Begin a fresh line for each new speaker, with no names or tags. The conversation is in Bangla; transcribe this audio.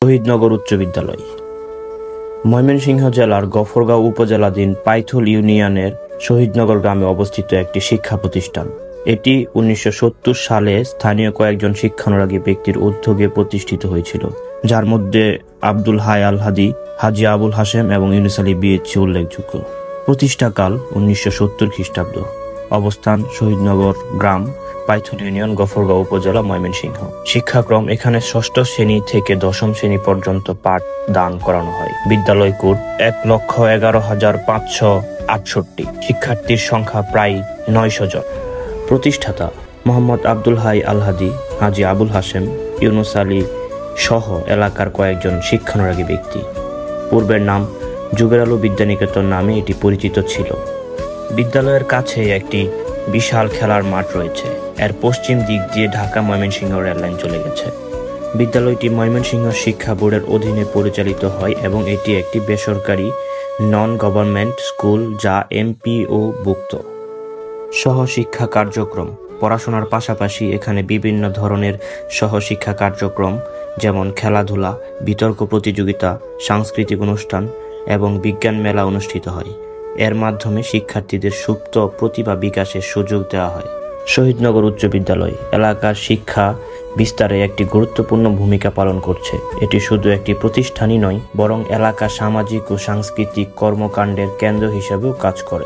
শহীদনগর উচ্চ বিদ্যালয় ময়মনসিংহ জেলার গফরগাঁও উপজেলাধীন পাইথল ইউনিয়নের শহীদনগর গ্রামে অবস্থিত একটি শিক্ষা প্রতিষ্ঠান। এটি 1970 সালে স্থানীয় কয়েকজন শিক্ষানুরাগী ব্যক্তির উদ্যোগে প্রতিষ্ঠিত হয়েছিল, যার মধ্যে আব্দুল হাই আল হাদি, হাজী আবুল হাশেম এবং ইউনুস আলী বিএইচি উল্লেখযোগ্য। প্রতিষ্ঠাকাল 1970 খ্রিস্টাব্দ। অবস্থান শহীদনগর গ্রাম, পাইথল ইউনিয়ন, গফরগাঁও উপজেলা, ময়মনসিংহ। শিক্ষাক্রম এখানে ষষ্ঠ শ্রেণী থেকে দশম শ্রেণী পর্যন্ত পাঠ দান করানো হয়। বিদ্যালয় কোড 1,11,568। শিক্ষার্থীর সংখ্যা প্রায় 900 জন। প্রতিষ্ঠাতা মোহাম্মদ আব্দুল হাই আল হাদি, হাজী আবুল হাশেম, ইউনুস আলী সহ এলাকার কয়েকজন শিক্ষানুরাগী ব্যক্তি। পূর্বের নাম যুগের আলো বিদ্যানিকেতন নামে এটি পরিচিত ছিল। বিদ্যালয়ের কাছে একটি বিশাল খেলার মাঠ রয়েছে। এর পশ্চিম দিক দিয়ে ঢাকা ময়মনসিংহ রেললাইন চলে গেছে। বিদ্যালয়টি ময়মনসিংহ শিক্ষা বোর্ডের অধীনে পরিচালিত হয় এবং এটি একটি বেসরকারি নন গভর্নমেন্ট স্কুল যা এমপিও ভুক্ত। সহশিক্ষা কার্যক্রম পড়াশোনার পাশাপাশি এখানে বিভিন্ন ধরনের সহশিক্ষা কার্যক্রম যেমন খেলাধুলা, বিতর্ক প্রতিযোগিতা, সাংস্কৃতিক অনুষ্ঠান এবং বিজ্ঞান মেলা অনুষ্ঠিত হয়। এর মাধ্যমে শিক্ষার্থীদের সুপ্ত প্রতিভা বিকাশের সুযোগ দেওয়া হয়। শহীদনগর উচ্চ বিদ্যালয় এলাকার শিক্ষা বিস্তারে একটি গুরুত্বপূর্ণ ভূমিকা পালন করছে। এটি শুধু একটি প্রতিষ্ঠানই নয়, বরং এলাকার সামাজিক ও সাংস্কৃতিক কর্মকাণ্ডের কেন্দ্র হিসেবেও কাজ করে।